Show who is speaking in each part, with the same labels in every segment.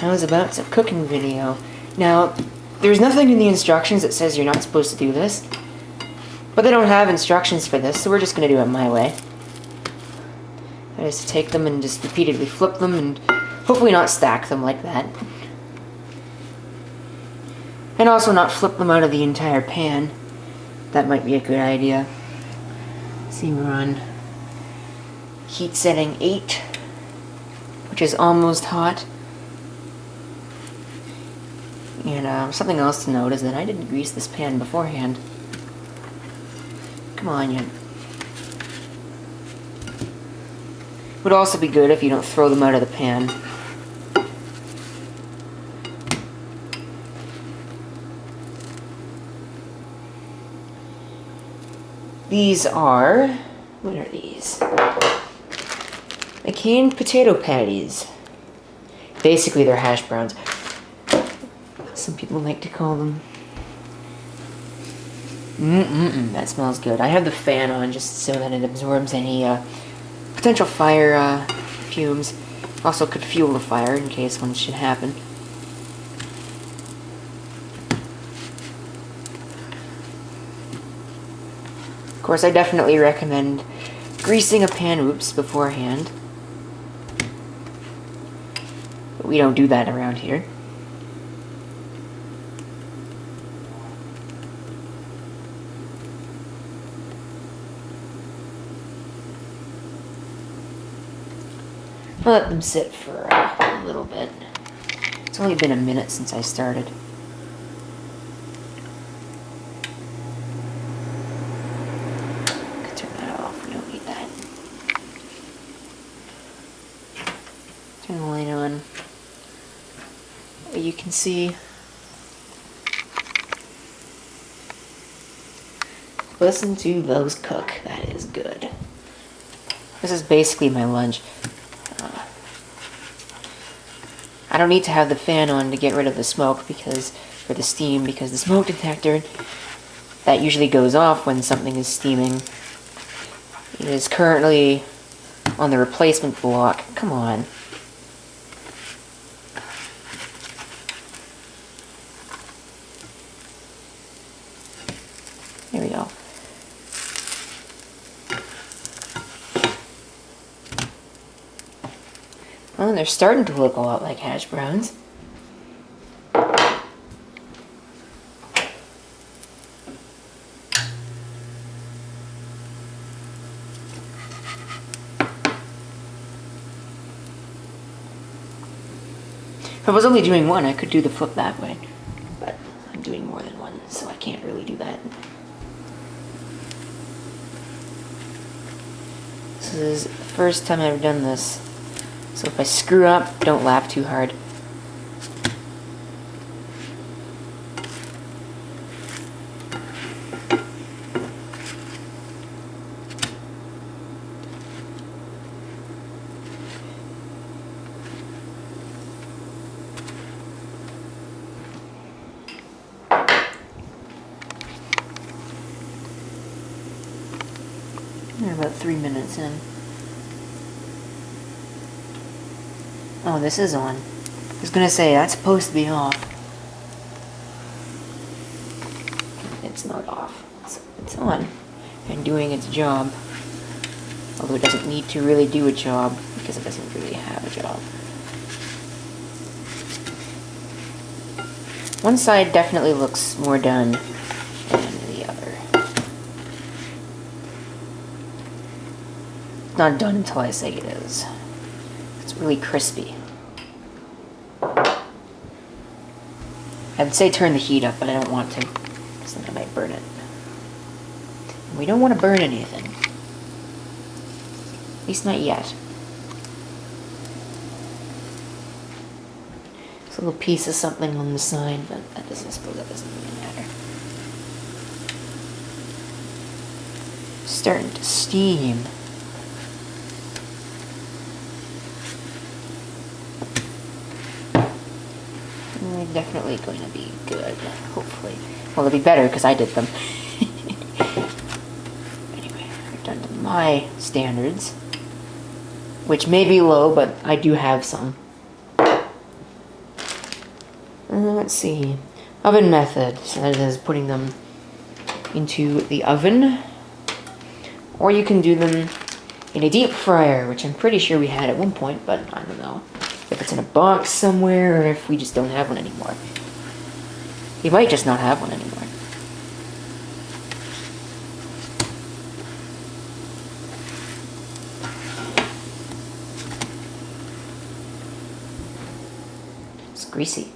Speaker 1: I was about to cooking video. Now, there's nothing in the instructions that says you're not supposed to do this, but they don't have instructions for this, so we're just going to do it my way. That is to take them and just repeatedly flip them and hopefully not stack them like that. And also not flip them out of the entire pan. That might be a good idea. See, we're on heat setting 8, which is almost hot. And something else to note is that I didn't grease this pan beforehand. Come on, you. Would also be good if you don't throw them out of the pan. These are, what are these? Canned potato patties. Basically, they're hash browns. Some people like to call them. That smells good. I have the fan on just so that it absorbs any potential fire fumes. Also could fuel the fire in case one should happen. Of course, I definitely recommend greasing a pan beforehand. But we don't do that around here. I'll let them sit for a little bit. It's only been a minute since I started. Turn that off, we don't need that. Turn the light on. You can see. Listen to those cook. That is good. This is basically my lunch. I don't need to have the fan on to get rid of the smoke for the steam, because the smoke detector that usually goes off when something is steaming is currently on the replacement block. Come on. There we go. Well, they're starting to look a lot like hash browns. If I was only doing one, I could do the flip that way. But I'm doing more than one, so I can't really do that. This is the first time I've done this. So if I screw up, don't laugh too hard. We're about 3 minutes in. Oh, this is on. I was gonna say, that's supposed to be off. It's not off. It's on and doing its job. Although it doesn't need to really do a job because it doesn't really have a job. One side definitely looks more done than the other. It's not done until I say it is. It's really crispy. I would say turn the heat up, but I don't want to, because then I might burn it. And we don't want to burn anything. At least not yet. There's a little piece of something on the side, but that doesn't, I suppose that doesn't really matter. Starting to steam. They're definitely going to be good, hopefully. Well, they'll be better because I did them. Anyway, I've done to my standards, which may be low, but I do have some. Let's see. Oven method. So that is putting them into the oven. Or you can do them in a deep fryer, which I'm pretty sure we had at one point, but I don't know if it's in a box somewhere or if we just don't have one anymore. We might just not have one anymore. It's greasy.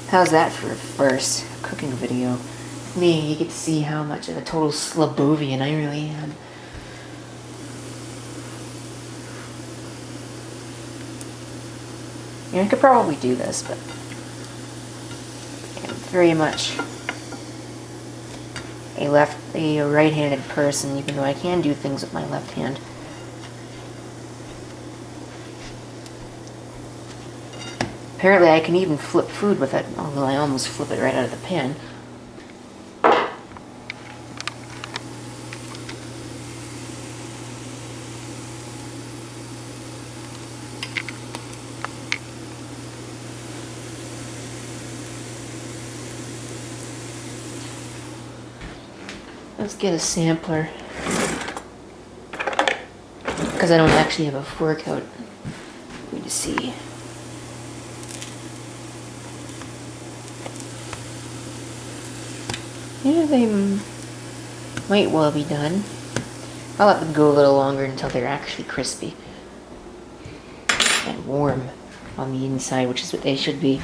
Speaker 1: How's that for a first cooking video? Me, you get to see how much of a total Slobovian I really am. Yeah, I could probably do this, but I'm very much a right-handed person, even though I can do things with my left hand. Apparently I can even flip food with it, although I almost flip it right out of the pan. Let's get a sampler. Because I don't actually have a fork out. Let me just see. Yeah, they might well be done. I'll let them go a little longer until they're actually crispy and warm on the inside, which is what they should be.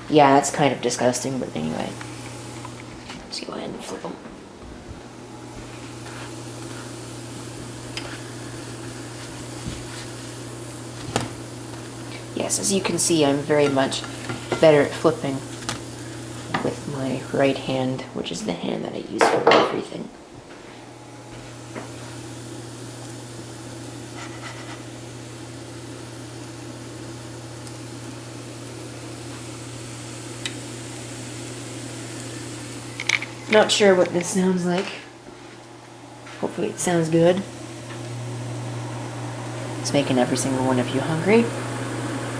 Speaker 1: Yeah, that's kind of disgusting, but anyway. Let's go ahead and flip them. Yes, as you can see, I'm very much better at flipping with my right hand, which is the hand that I use for everything. Not sure what this sounds like. Hopefully it sounds good. It's making every single one of you hungry.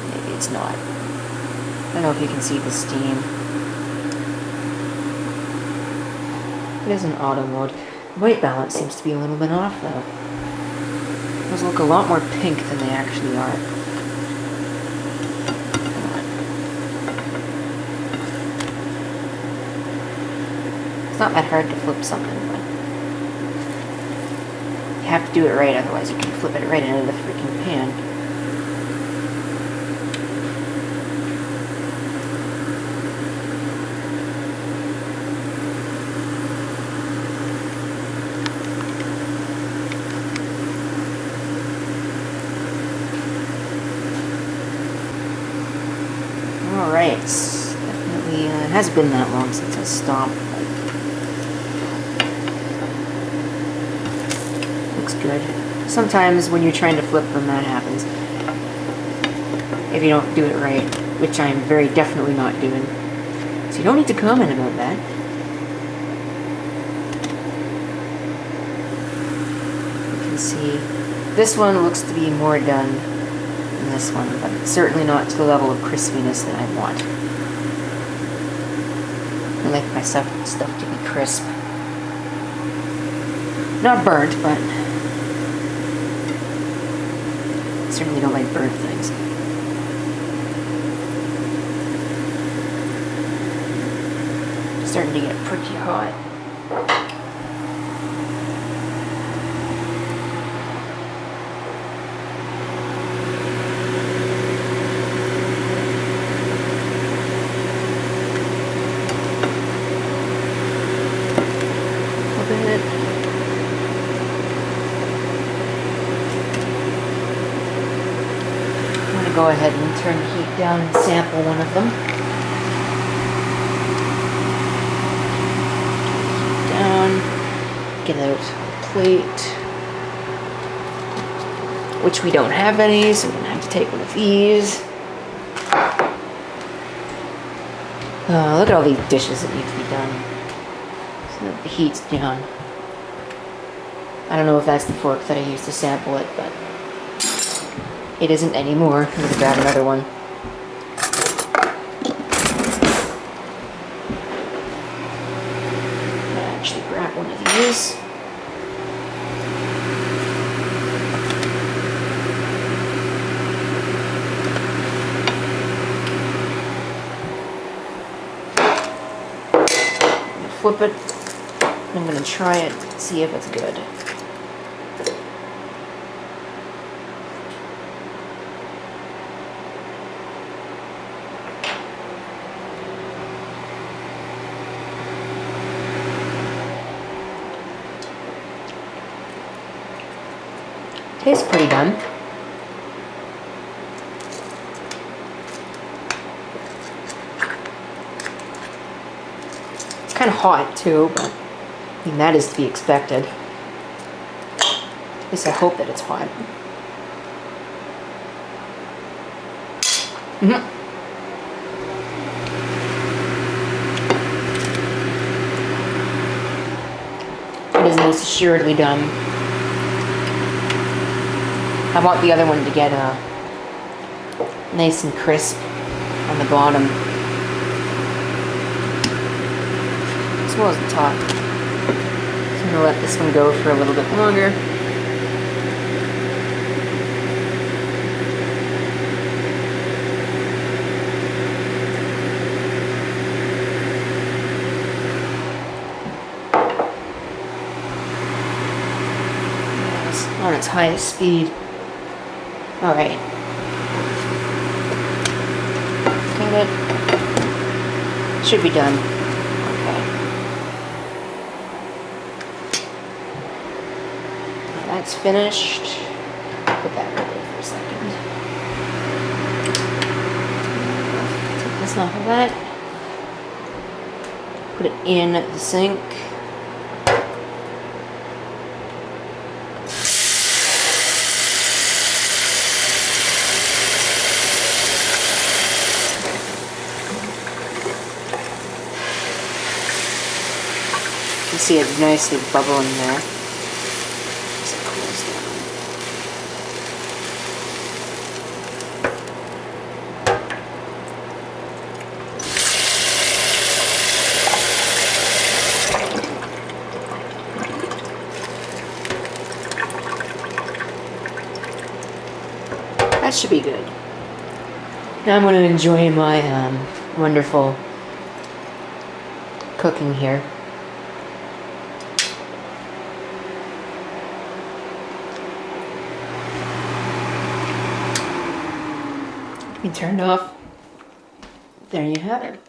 Speaker 1: Maybe it's not. I don't know if you can see the steam. It is in auto mode. White balance seems to be a little bit off though. Those look a lot more pink than they actually are. It's not that hard to flip something, but you have to do it right, otherwise you can flip it right into the freaking pan. Alright, definitely it hasn't been that long since I stopped. Looks good. Sometimes when you're trying to flip them, that happens. If you don't do it right, which I am very definitely not doing. So you don't need to comment about that. You can see this one looks to be more done than this one, but it's certainly not to the level of crispiness that I want. I like my stuff to be crisp. Not burnt, but I certainly don't like burnt things. It's starting to get pretty hot. Go ahead and turn the heat down and sample one of them. Down, get out a plate, which we don't have any, so we're gonna have to take one of these. Look at all these dishes that need to be done. So that the heat's down. I don't know if that's the fork that I used to sample it, but It isn't anymore. I'm gonna grab another one. I'm gonna actually grab one of these. Flip it. I'm gonna try it, see if it's good. Tastes pretty done. It's kind of hot too, but I mean that is to be expected. At least I hope that it's hot. It is most assuredly done. I want the other one to get nice and crisp on the bottom, as well as the top. So I'm gonna let this one go for a little bit longer. Yes, on its highest speed. All right. Got it. Should be done. Okay. That's finished. Put that right there for a second. Take this off of that. Put it in the sink. You see it nicely bubbling there. As it cools down. That should be good. Now I'm going to enjoy my wonderful cooking here. Be turned off. There you have it.